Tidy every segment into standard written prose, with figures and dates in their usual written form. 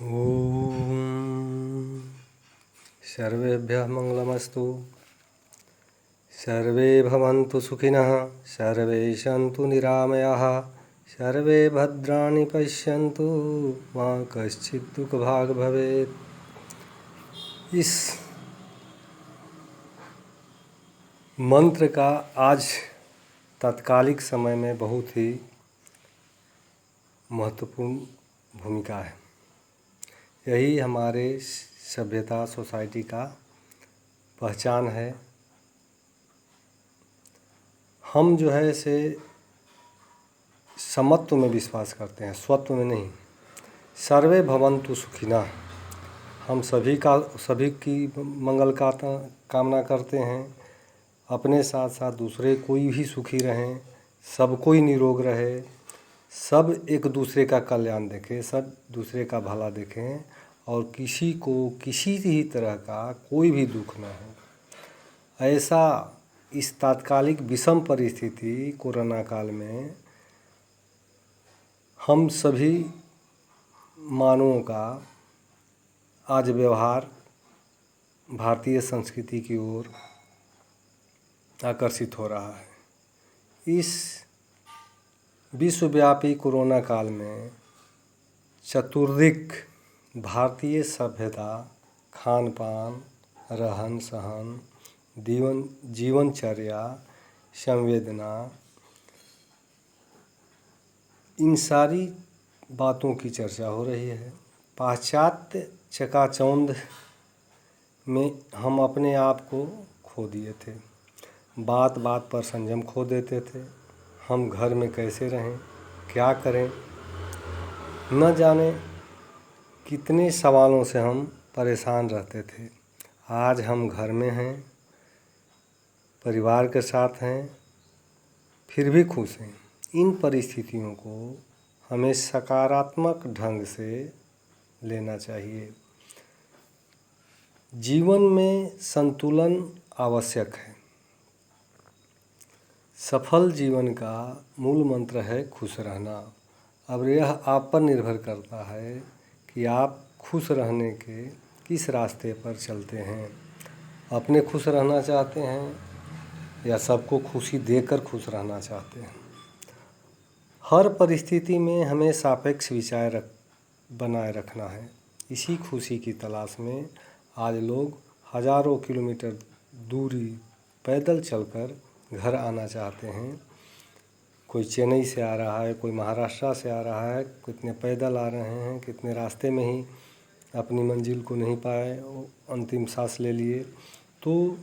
ॐ सर्वेभ्यः मङ्गलमस्तु। सर्वे भवन्तु सुखिनः, सर्वे सन्तु निरामयाः, सर्वे भद्राणि पश्यन्तु मा कश्चित् दुःखभाग् भवेत्। इस मंत्र का आज तात्कालिक समय में बहुत ही महत्वपूर्ण भूमिका है। यही हमारे सभ्यता सोसाइटी का पहचान है। हम जो है से समत्व में विश्वास करते हैं, स्वत्व में नहीं। सर्वे भवन्तु सुखिनः, हम सभी की मंगल का कामना करते हैं। अपने साथ साथ दूसरे कोई भी सुखी रहें, सब कोई निरोग रहे, सब एक दूसरे का कल्याण देखें, सब दूसरे का भला देखें और किसी को किसी भी तरह का कोई भी दुख न हो। ऐसा इस तात्कालिक विषम परिस्थिति कोरोना काल में हम सभी मानवों का आज व्यवहार भारतीय संस्कृति की ओर आकर्षित हो रहा है। इस विश्वव्यापी कोरोना काल में चतुर्दिक भारतीय सभ्यता, खान पान, रहन सहन, जीवनचर्या, संवेदना, इन सारी बातों की चर्चा हो रही है। पाश्चात्य चकाचौंध में हम अपने आप को खो दिए थे। बात बात पर संयम खो देते थे। हम घर में कैसे रहें, क्या करें, न जाने कितने सवालों से हम परेशान रहते थे। आज हम घर में हैं, परिवार के साथ हैं, फिर भी खुश हैं। इन परिस्थितियों को हमें सकारात्मक ढंग से लेना चाहिए। जीवन में संतुलन आवश्यक है। सफल जीवन का मूल मंत्र है खुश रहना। अब यह आप पर निर्भर करता है कि आप खुश रहने के किस रास्ते पर चलते हैं। अपने खुश रहना चाहते हैं या सबको खुशी देकर खुश रहना चाहते हैं। हर परिस्थिति में हमें सापेक्ष विचार बनाए रखना है। इसी खुशी की तलाश में आज लोग हजारों किलोमीटर दूरी पैदल चलकर घर आना चाहते हैं। कोई चेन्नई से आ रहा है, कोई महाराष्ट्र से आ रहा है, कितने पैदल आ रहे हैं, कितने रास्ते में ही अपनी मंजिल को नहीं पाए, अंतिम सांस ले लिए। तो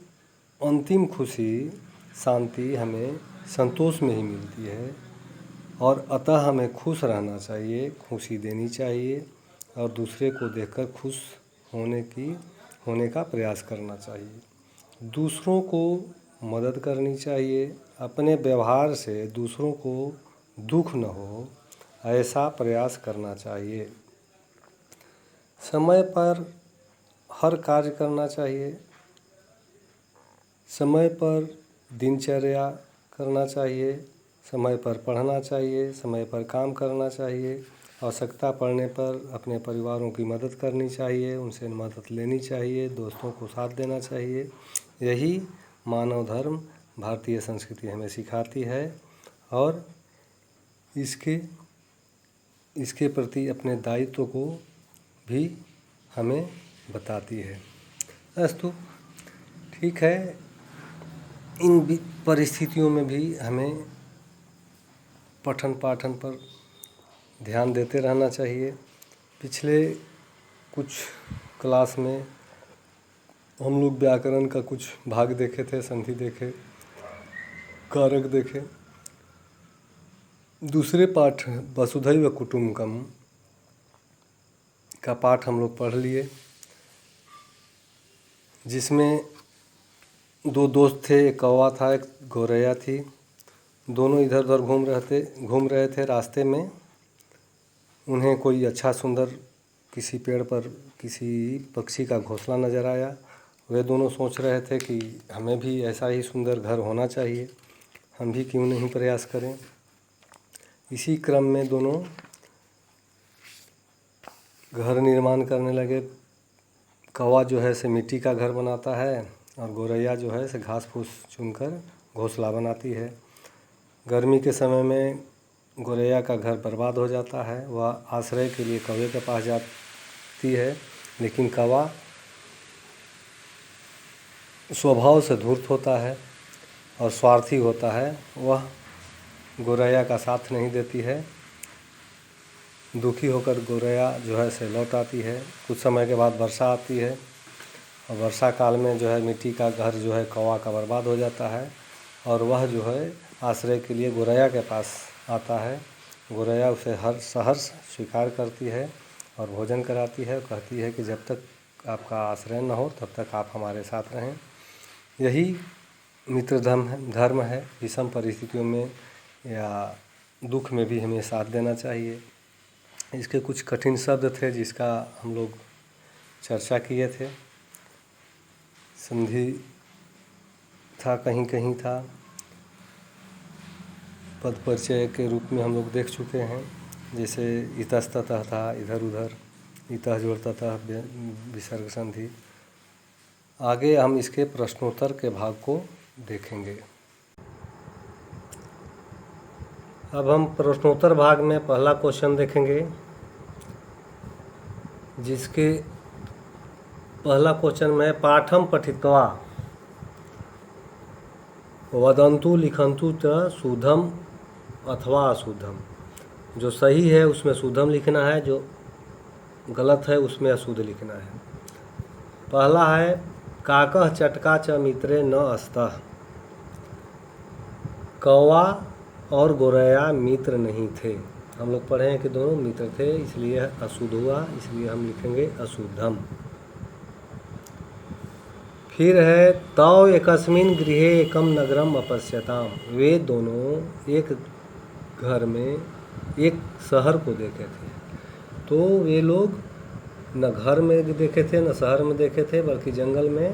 अंतिम खुशी, शांति हमें संतोष में ही मिलती है और अतः हमें खुश रहना चाहिए, खुशी देनी चाहिए और दूसरे को देखकर खुश होने का प्रयास करना चाहिए। दूसरों को मदद करनी चाहिए। अपने व्यवहार से दूसरों को दुख न हो, ऐसा प्रयास करना चाहिए। समय पर हर कार्य करना चाहिए। समय पर दिनचर्या करना चाहिए। समय पर पढ़ना चाहिए, समय पर काम करना चाहिए। आवश्यकता पड़ने पर अपने परिवारों की मदद करनी चाहिए, उनसे मदद लेनी चाहिए, दोस्तों को साथ देना चाहिए। यही मानव धर्म भारतीय संस्कृति हमें सिखाती है और इसके प्रति अपने दायित्व को भी हमें बताती है। अस्तु, ठीक है। इन परिस्थितियों में भी हमें पठन पाठन पर ध्यान देते रहना चाहिए। पिछले कुछ क्लास में हम लोग व्याकरण का कुछ भाग देखे थे, संधि देखे, कारक देखे। दूसरे पाठ वसुधैव कुटुम्बकम का पाठ हम लोग पढ़ लिए, जिसमें दो दोस्त थे, एक कौवा था, एक गौरैया थी। दोनों इधर उधर घूम रहे थे। रास्ते में उन्हें कोई अच्छा सुंदर किसी पेड़ पर किसी पक्षी का घोंसला नज़र आया। वे दोनों सोच रहे थे कि हमें भी ऐसा ही सुंदर घर होना चाहिए, हम भी क्यों नहीं प्रयास करें। इसी क्रम में दोनों घर निर्माण करने लगे। कौवा जो है से मिट्टी का घर बनाता है और गौरैया जो है से घास फूस चुनकर घोंसला बनाती है। गर्मी के समय में गौरैया का घर बर्बाद हो जाता है। वह आश्रय के लिए कौवे के पास जाती है, लेकिन कौवा स्वभाव से धूर्त होता है और स्वार्थी होता है। वह गौरैया का साथ नहीं देती है। दुखी होकर गौरैया जो है से लौट आती है। कुछ समय के बाद वर्षा आती है और वर्षा काल में जो है मिट्टी का घर जो है कौवा का बर्बाद हो जाता है और वह जो है आश्रय के लिए गौरैया के पास आता है। गौरैया उसे सहर्ष स्वीकार करती है और भोजन कराती है। कहती है कि जब तक आपका आश्रय न हो तब तक आप हमारे साथ रहें। यही मित्र धर्म है। विषम परिस्थितियों में या दुख में भी हमें साथ देना चाहिए। इसके कुछ कठिन शब्द थे जिसका हम लोग चर्चा किए थे। संधि था, कहीं कहीं था, पद परिचय के रूप में हम लोग देख चुके हैं। जैसे इतस्ततः था, इधर उधर, इतः जोड़ ततः विसर्ग संधि। आगे हम इसके प्रश्नोत्तर के भाग को देखेंगे। अब हम प्रश्नोत्तर भाग में पहला क्वेश्चन देखेंगे, जिसके पहला क्वेश्चन में पाठम पठित्वा वदंतु लिखंतु च शुद्धम अथवा अशुद्धम। जो सही है उसमें शुद्धम लिखना है, जो गलत है उसमें अशुद्ध लिखना है। पहला है काकः चटका च मित्रे न अस्तः। कौवा और गौरैया मित्र नहीं थे। हम लोग पढ़े हैं कि दोनों मित्र थे, इसलिए अशुद्ध हुआ, इसलिए हम लिखेंगे अशुद्धम। फिर है तौ एकस्मिन् गृहे एकम नगरम अपश्यताम। वे दोनों एक घर में एक शहर को देखे थे। तो वे लोग न घर में देखे थे न शहर में देखे थे, बल्कि जंगल में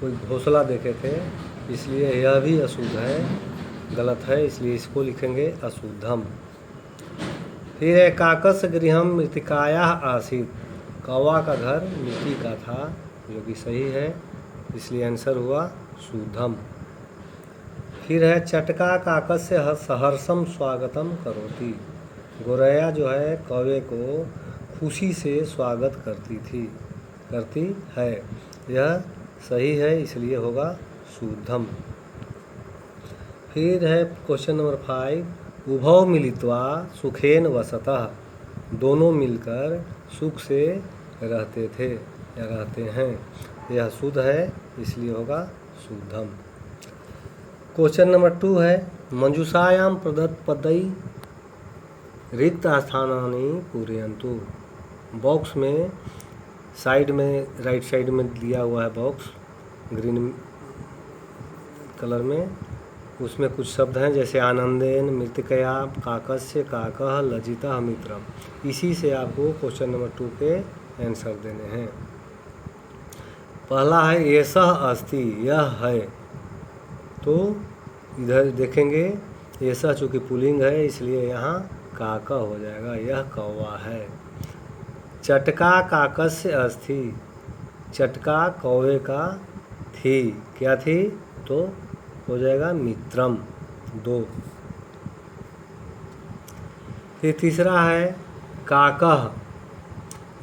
कोई घोंसला देखे थे। इसलिए यह भी अशुद्ध है, गलत है, इसलिए इसको लिखेंगे अशुद्धम। फिर है काकस्य गृहम मृत्तिकायाः आसीत्। कौवा का घर मिट्टी का था, जो कि सही है, इसलिए आंसर हुआ शुद्धम। फिर है चटका काकस्य सहर्षम स्वागतम करोति। गौरैया जो है कौवे को खुशी से स्वागत करती है, यह सही है, इसलिए होगा शुद्धम। फिर है क्वेश्चन नंबर 5 उभौ मिलित्वा सुखेन वसतः। दोनों मिलकर सुख से रहते थे या रहते हैं, यह शुद्ध है, इसलिए होगा शुद्धम। क्वेश्चन नंबर 2 है मंजूषायाम प्रदत्त पदै रिक्त स्थानानि पूरयन्तु। बॉक्स में साइड में राइट साइड में दिया हुआ है बॉक्स ग्रीन कलर में, उसमें कुछ शब्द हैं जैसे आनंदेन, मृत्तिकया, काकस्य, काकः, लज्जितः, मित्रम। इसी से आपको क्वेश्चन नंबर 2 के आंसर देने हैं। पहला है एषः अस्ति, यह है। तो इधर देखेंगे एषः चूँकि पुल्लिंग है, इसलिए यहाँ काका हो जाएगा, यह कौवा है। चटका काकस्य अस्ति। चटका कौवे का थी, क्या थी? तो हो जाएगा मित्रम 2। फिर तीसरा है काकः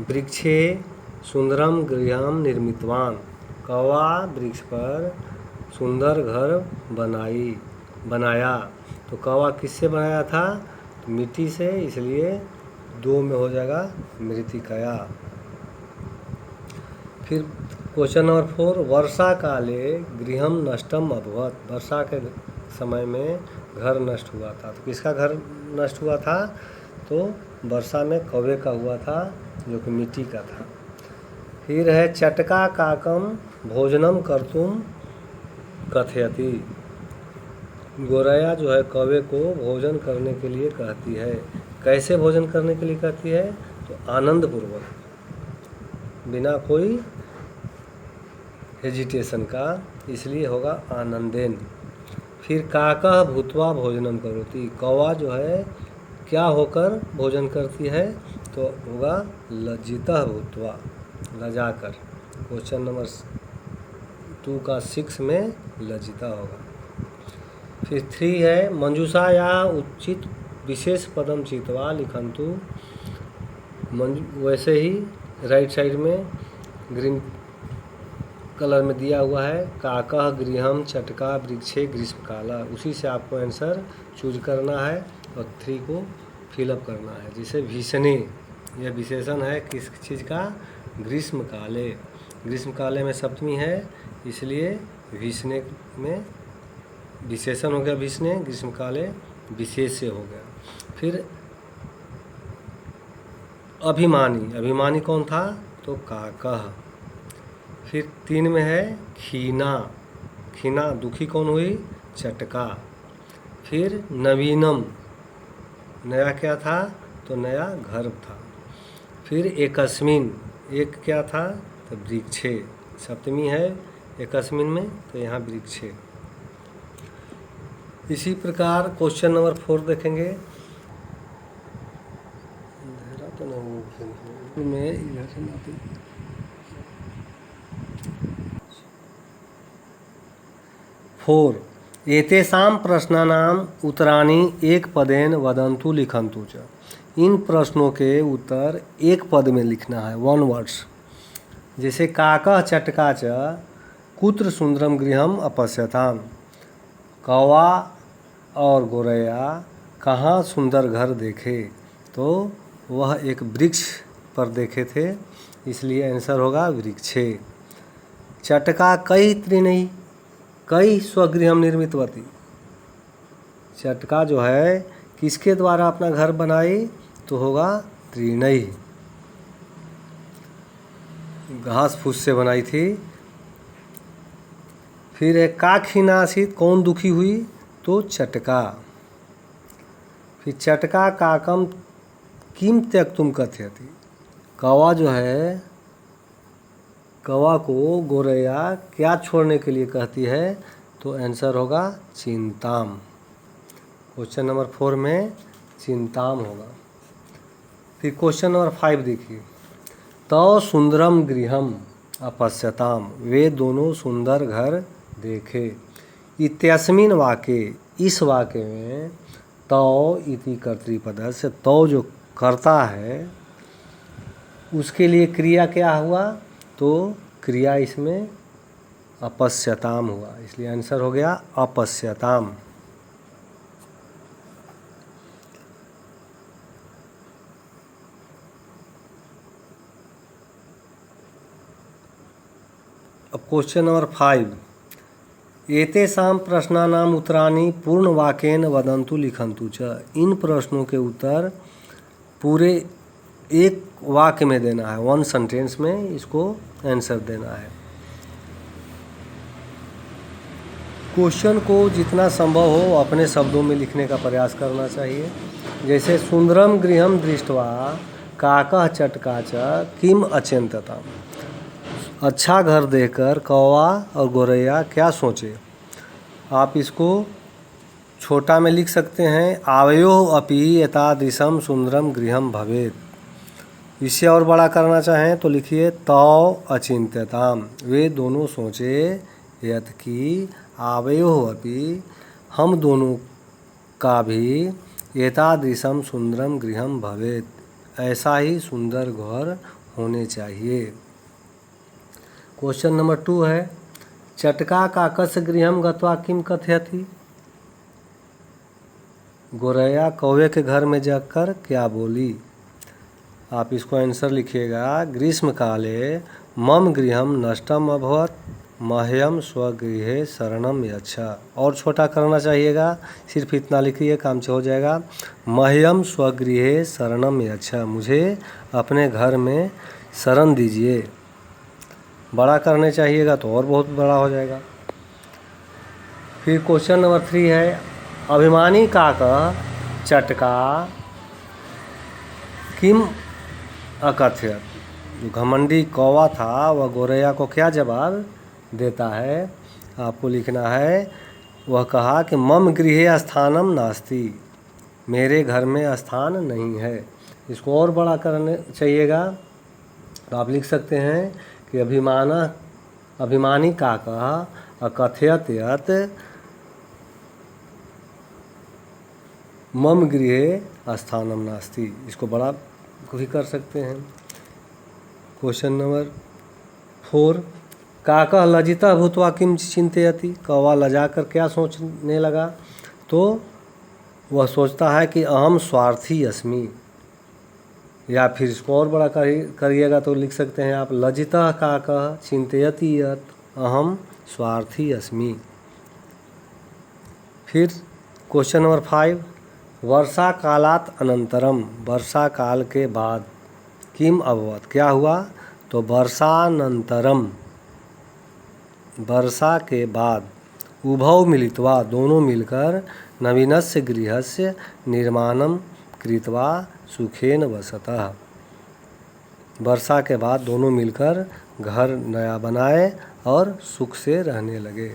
वृक्षे सुंदरम गृहम निर्मितवान। कौवा वृक्ष पर सुंदर घर बनाया। तो कौवा किससे बनाया था? तो मिट्टी से, इसलिए 2 में हो जाएगा मृत्तिकया। फिर क्वेश्चन नंबर 4 वर्षा काले गृहम नष्टम अभवत्। वर्षा के समय में घर नष्ट हुआ था। तो किसका घर नष्ट हुआ था? तो वर्षा में कौवे का हुआ था, जो कि मिट्टी का था। फिर है चटका काकम भोजनम कर्तुम कथयति। गौरैया जो है कौवे को भोजन करने के लिए कहती है। कैसे भोजन करने के लिए कहती है? तो आनंद पूर्वक, बिना कोई हेजिटेशन का, इसलिए होगा आनंदेन। फिर काकः भूत्वा भोजनम करोति। कौवा जो है क्या होकर भोजन करती है? तो होगा लज्जितः भूत्वा, लजाकर। क्वेश्चन नंबर 2 का 6 में लज्जिता होगा। फिर 3 है मंजूषा या उचित विशेष पदम चित्वा लिखंतु। वैसे ही राइट साइड में ग्रीन कलर में दिया हुआ है काकः गृहम चटका वृक्षे ग्रीष्मकाला, उसी से आपको आंसर चूज करना है और 3 को फिलअप करना है। जैसे भीषणे, यह विशेषण है किस चीज़ का? ग्रीष्मकाले। ग्रीष्मकाले में सप्तमी है, इसलिए भीषणे में विशेषण हो गया भीषणे, ग्रीष्मकाले विशेष से हो गया। फिर अभिमानी, अभिमानी कौन था? तो काकः। फिर 3 में है खीना, खीना दुखी कौन हुई? चटका। फिर नवीनम, नया क्या था? तो नया घर था। फिर एकस्मिन, एक क्या था? तो वृक्षे, सप्तमी है एकस्मिन में, तो यहाँ वृक्षे। इसी प्रकार क्वेश्चन नंबर 4 देखेंगे। तो नहीं मैं इधर से ना 4 एतेषां प्रश्नानाम् उत्तराणि एक पदेन वदन्तु लिखन्तु च। इन प्रश्नों के उत्तर एक पद में लिखना है, 1 वर्ड्स। जैसे काकः चटका च कुत्र सुंदरम गृहम अपश्यताम, कौवा और गोरैया कहाँ सुंदर घर देखे? तो वह एक वृक्ष पर देखे थे, इसलिए आंसर होगा वृक्षे। चटका कई त्रिनयी कई स्वगृहम निर्मितवती, चटका जो है किसके द्वारा अपना घर बनाई? तो होगा त्रिनयी, घास फूस से बनाई थी। फिर है का खीनासित, कौन दुखी हुई? तो चटका। फिर चटका काकम किम त्यक्तुम कथयति, कौवा जो है, कौवा को गोरैया क्या छोड़ने के लिए कहती है? तो आंसर होगा चिंताम। क्वेश्चन नंबर 4 में चिंताम होगा। फिर क्वेश्चन नंबर 5 देखिए। तो सुंदरम गृहम अपश्यताम, वे दोनों सुंदर घर देखे। इत्यस्मिन वाक्ये, इस वाक्य में तो इति कर्तृपद से तो जो करता है उसके लिए क्रिया क्या हुआ? तो क्रिया इसमें अपश्यताम हुआ, इसलिए आंसर हो गया अपश्यताम। अब क्वेश्चन नंबर 5 एतेषां प्रश्नानाम् उत्तराणि पूर्णवाक्येन वदन्तु लिखन्तु च। इन प्रश्नों के उत्तर पूरे एक वाक्य में देना है, 1 सेंटेंस में इसको आंसर देना है। क्वेश्चन को जितना संभव हो अपने शब्दों में लिखने का प्रयास करना चाहिए। जैसे सुंदरम गृहम दृष्ट्वा काकः चटका च किम अचिंतताम, अच्छा घर देखकर कौवा और गोरैया क्या सोचे? आप इसको छोटा में लिख सकते हैं, आवयोः अपि एतादृशं सुंदरम गृहम भवेत्। इसे और बड़ा करना चाहें तो लिखिए तौ अचिंत्यताम, वे दोनों सोचे, यत् की आवयोः अपि, हम दोनों का भी, एतादृशं सुंदरम गृहम भवेत्, ऐसा ही सुंदर घर होने चाहिए। क्वेश्चन नंबर 2 है चटका काकस्य गृहम गत्वा किम कथयति, गोरैया कौवे के घर में जाकर क्या बोली? आप इसको आंसर लिखिएगा ग्रीष्म काले मम गृहम नष्टम अभवत् मह्यम स्वगृहे शरणम यच्छ। और छोटा करना चाहिएगा, सिर्फ इतना लिखिए काम से हो जाएगा। मह्यम स्वगृहे शरणम यच्छ, मुझे अपने घर में शरण दीजिए। बड़ा करने चाहिएगा तो और बहुत बड़ा हो जाएगा। फिर क्वेश्चन नंबर 3 है अभिमानी काकः चटका किम अकथयत, जो घमंडी कौवा था वह गोरैया को क्या जवाब देता है? आपको लिखना है, वह कहा कि मम गृहे स्थानम नास्ति, मेरे घर में स्थान नहीं है। इसको और बड़ा करने चाहिएगा तो आप लिख सकते हैं कि अभिमानी काकः अकथयत यत् मम गृहे स्थानम नास्ति। इसको बड़ा भी कर सकते हैं। क्वेश्चन नंबर 4, काकः लज्जितः भूत्वा किम चिंतयति। कौवा लजा कर क्या सोचने लगा, तो वह सोचता है कि अहम स्वार्थी अस्मि। या फिर इसको और बड़ा करिएगा तो लिख सकते हैं आप लज्जितः काकः चिंतयति यत् अहम स्वार्थी अस्मि। फिर क्वेश्चन नंबर 5, वर्षा कालात अनंतरम। वर्षा काल के बाद किम अभवत, क्या हुआ, तो वर्षानंतरम, वर्षा के बाद, उभौ मिलित्वा, दोनों मिलकर, नवीनस्य गृहस्य निर्माणम कृत्वा सुखेन वसतः। वर्षा के बाद दोनों मिलकर घर नया बनाए और सुख से रहने लगे।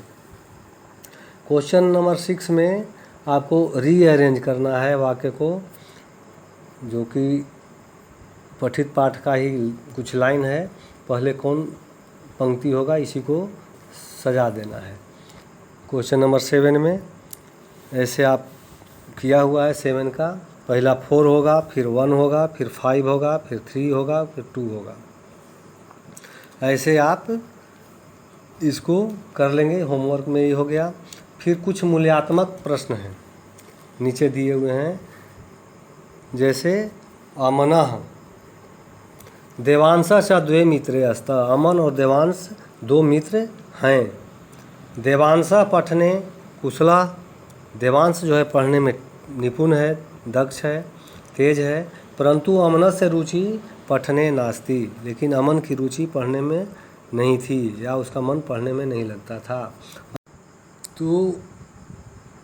क्वेश्चन नंबर 6 में आपको रीअरेंज करना है वाक्य को, जो कि पठित पाठ का ही कुछ लाइन है। पहले कौन पंक्ति होगा इसी को सजा देना है। क्वेश्चन नंबर 7 में ऐसे आप किया हुआ है 7 का, पहला 4 होगा, फिर 1 होगा, फिर 5 होगा, फिर 3 होगा, फिर 2 होगा। ऐसे आप इसको कर लेंगे। होमवर्क में ये हो गया। फिर कुछ मूल्यात्मक प्रश्न हैं नीचे दिए हुए हैं, जैसे अमनः देवांशः च द्वे मित्रे स्तः। अमन और देवांश 2 मित्र हैं। देवांशः पठने कुशला, देवांश जो है पढ़ने में निपुण है, दक्ष है, तेज है, परंतु अमनस्य रुचि पठने नास्ति। लेकिन अमन की रुचि पढ़ने में नहीं थी, या उसका मन पढ़ने में नहीं लगता था। तो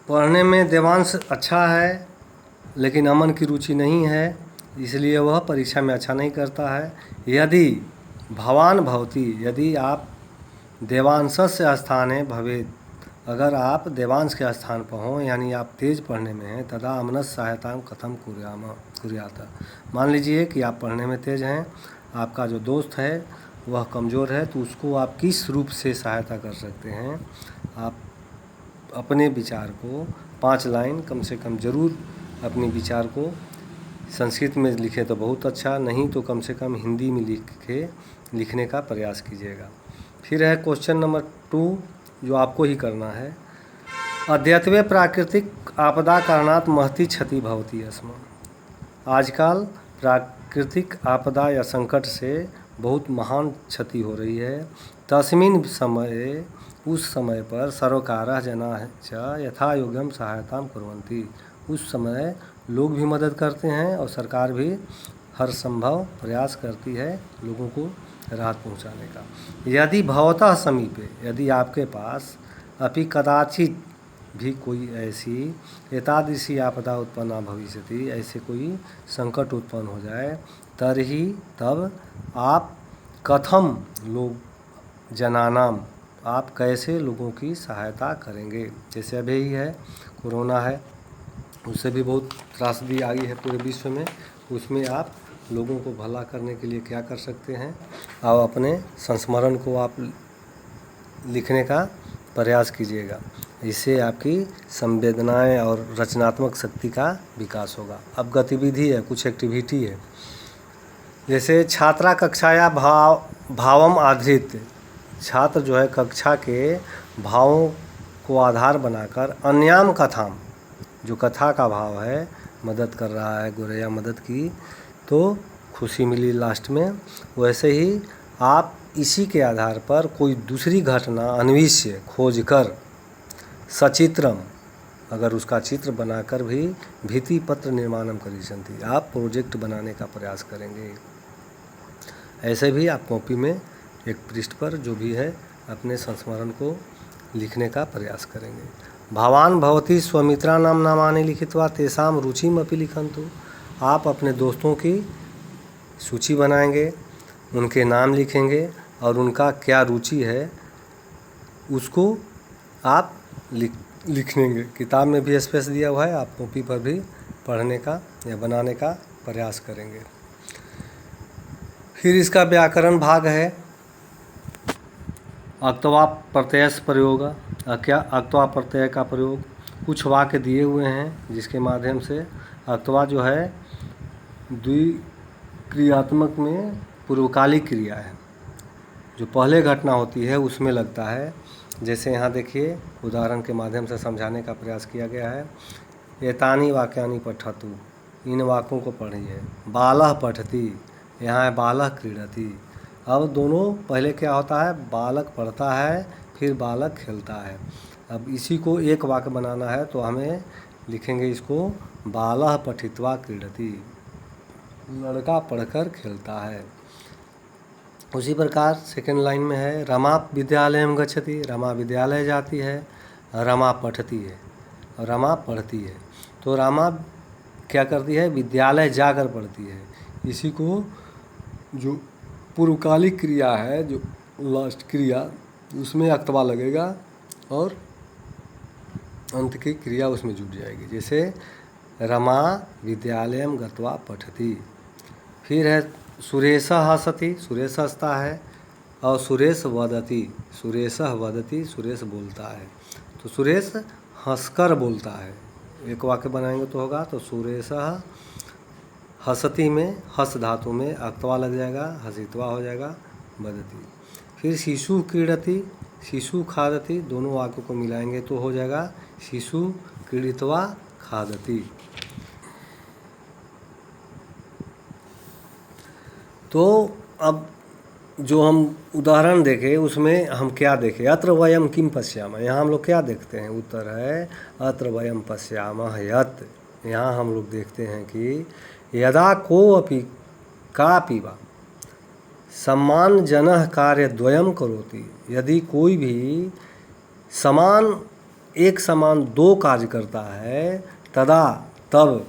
पढ़ने में देवांश अच्छा है लेकिन अमन की रुचि नहीं है, इसलिए वह परीक्षा में अच्छा नहीं करता है। यदि भवान भवति, यदि आप देवांशस्य स्थाने भवेत्, अगर आप देवांश के स्थान पर हों, यानी आप तेज पढ़ने में हैं, तदा अमनस्य सहायतां कथम कुर्यात। मान लीजिए कि आप पढ़ने में तेज हैं, आपका जो दोस्त है वह कमज़ोर है, तो उसको आप किस रूप से सहायता कर सकते हैं। आप अपने विचार को 5 लाइन कम से कम ज़रूर अपने विचार को संस्कृत में लिखे तो बहुत अच्छा, नहीं तो कम से कम हिंदी में लिखने का प्रयास कीजिएगा। फिर है क्वेश्चन नंबर 2, जो आपको ही करना है। अद्यत्वे प्राकृतिक आपदा कारणात् महती क्षति भवति स्म। आजकल प्राकृतिक आपदा या संकट से बहुत महान क्षति हो रही है। तस्मिन् समये, उस समय पर, सर्वकारः जनाः च यथा योग्यं सहायतां कुर्वन्ति। उस समय लोग भी मदद करते हैं और सरकार भी हर संभव प्रयास करती है लोगों को राहत पहुंचाने का। यदि भवतः समीपे, यदि आपके पास, अपि कदाचित भी कोई ऐसी एतादृशी आपदा उत्पन्ना भविष्यति, ऐसे कोई संकट उत्पन्न हो जाए, तर्हि तब आप कथम लोग जनानाम, आप कैसे लोगों की सहायता करेंगे। जैसे अभी ही है कोरोना है, उससे भी बहुत त्रासदी आई है पूरे विश्व में, उसमें आप लोगों को भला करने के लिए क्या कर सकते हैं। आप अपने संस्मरण को आप लिखने का प्रयास कीजिएगा, इससे आपकी संवेदनाएं और रचनात्मक शक्ति का विकास होगा। अब गतिविधि है, कुछ एक्टिविटी है, जैसे छात्रा कक्षाया भावम आधृत। छात्र जो है कक्षा के भावों को आधार बनाकर अन्याम कथाम, जो कथा का भाव है, मदद कर रहा है, गोरैया मदद की तो खुशी मिली लास्ट में, वैसे ही आप इसी के आधार पर कोई दूसरी घटना अन्विष्य खोज कर सचित्रम, अगर उसका चित्र बनाकर भी भित्ति पत्र निर्माणम करिष्यन्ति, आप प्रोजेक्ट बनाने का प्रयास करेंगे। ऐसे भी आप कॉपी में एक पृष्ठ पर जो भी है अपने संस्मरण को लिखने का प्रयास करेंगे। भवान भवती स्वमित्राणां नामानि लिखित्वा तेषां रुचिम अपि लिखन्तु। आप अपने दोस्तों की सूची बनाएंगे, उनके नाम लिखेंगे और उनका क्या रुचि है उसको आप लिखेंगे। किताब में भी स्पेस दिया हुआ है, आप कॉपी पर भी पढ़ने का या बनाने का प्रयास करेंगे। फिर इसका व्याकरण भाग है अक्त्वा प्रत्ययस्य प्रयोग। क्या अक्त्वा प्रत्यय का प्रयोग, कुछ वाक्य दिए हुए हैं जिसके माध्यम से अक्त्वा जो है द्विक्रियात्मक में पूर्वकालिक क्रिया है, जो पहले घटना होती है उसमें लगता है। जैसे यहाँ देखिए उदाहरण के माध्यम से समझाने का प्रयास किया गया है। एतानि वाक्यानि पठतु, इन वाक्यों को पढ़िए। बालः पठति, यहाँ है बालः क्रीडति। अब दोनों पहले क्या होता है, बालक पढ़ता है फिर बालक खेलता है। अब इसी को एक वाक्य बनाना है तो हमें लिखेंगे इसको बालः पठित्वा क्रीडति, लड़का पढ़कर खेलता है। उसी प्रकार सेकेंड लाइन में है रमा विद्यालयम गच्छति, रमा विद्यालय जाती है, रमा पठती है, रमा पढ़ती है। तो रमा क्या करती है, विद्यालय जाकर पढ़ती है। इसी को जो पूर्वकालिक क्रिया है, जो लास्ट क्रिया, उसमें अक्त्वा लगेगा और अंत की क्रिया उसमें जुट जाएगी। जैसे रमा विद्यालयम गत्वा पठति। फिर है सुरेशः हसति, सुरेश हंसता है। और सुरेश वदति, सुरेशः वदति, सुरेश बोलता है। तो सुरेश हंसकर बोलता है। एक वाक्य बनाएंगे तो होगा, तो सुरेशः हसति में हस धातु में अक्त्वा लग जाएगा, हसित्वा हो जाएगा, वदति। फिर शिशु क्रीडति, शिशु खादति, दोनों वाक्यों को मिलाएंगे तो हो जाएगा शिशु क्रीडित्वा खादति। तो अब जो हम उदाहरण देखें उसमें हम क्या देखें, अत्र वयम किम पश्यामः, यहाँ हम लोग क्या देखते हैं, उत्तर है अत्र वयम पश्यामः यत्। यहाँ हम लोग देखते हैं कि यदा कोऽपि कापि वा सम्मानजनः कार्यद्वयं करोति, यदि कोई भी एक समान दो कार्य करता है, तदा तब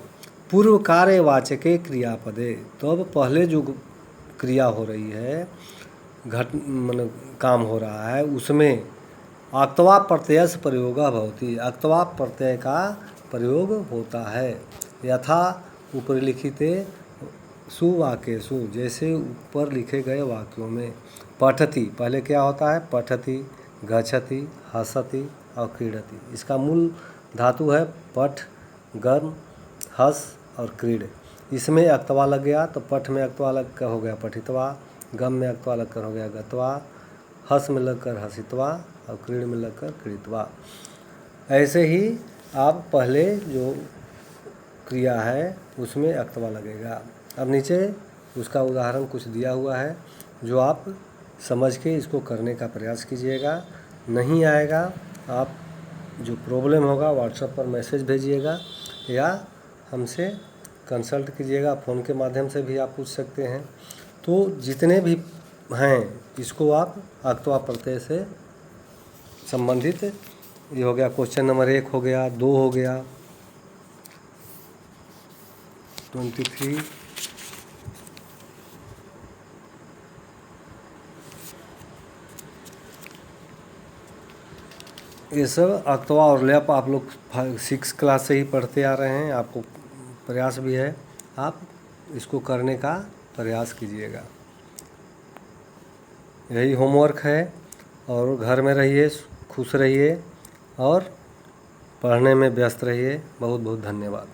पूर्व कार्यवाचके क्रियापदे, तब पहले जो क्रिया हो रही है, काम हो रहा है, उसमें अक्त्वा प्रत्ययस्य प्रयोगः भवति, अक्त्वा प्रत्यय का प्रयोग होता है। यथा उपरिलिखिते सुवाक्येषु, जैसे ऊपर लिखे गए वाक्यों में। पठति पहले क्या होता है, पठति, गच्छति, हसति और क्रीडति। इसका मूल धातु है पठ, गम, हस और क्रीड। इसमें अक्त्वा लग गया तो पठ में अक्त्वा लग कर हो गया पठित्वा, गम में अक्त्वा लग कर हो गया गत्वा, हस में लगकर हसित्वा और क्रीड में लगकर क्रीडत्वा। ऐसे ही आप पहले जो क्रिया है उसमें अक्त्वा लगेगा। अब नीचे उसका उदाहरण कुछ दिया हुआ है जो आप समझ के इसको करने का प्रयास कीजिएगा। नहीं आएगा, आप जो प्रॉब्लम होगा व्हाट्सएप पर मैसेज भेजिएगा या हमसे कंसल्ट कीजिएगा, फ़ोन के माध्यम से भी आप पूछ सकते हैं। तो जितने भी हैं इसको आप अक्त्वा प्रत्यय से संबंधित, ये हो गया क्वेश्चन नंबर 1 हो गया, 2 हो गया, 23, ये सब अक्त्वा और लैप आप लोग 6 क्लास से ही पढ़ते आ रहे हैं। आपको प्रयास भी है, आप इसको करने का प्रयास कीजिएगा। यही होमवर्क है और घर में रहिए, खुश रहिए और पढ़ने में व्यस्त रहिए। बहुत बहुत धन्यवाद।